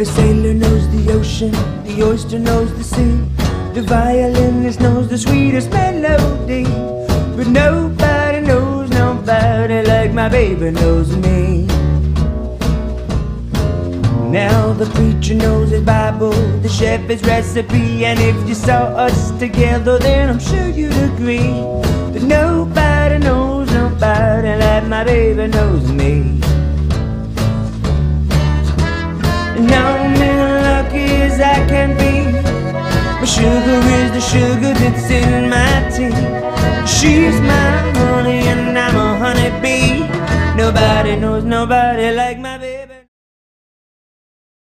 The sailor knows the ocean, the oyster knows the sea, the violinist knows the sweetest melody, but nobody knows nobody like my baby knows me. Now the preacher knows his Bible, the chef his recipe, and if you saw us together then I'm sure you'd agree that nobody knows nobody like my baby knows me. Now I'm as lucky as I can be. My sugar is the sugar that's in my tea. She's my honey and I'm a honeybee. Nobody knows nobody like my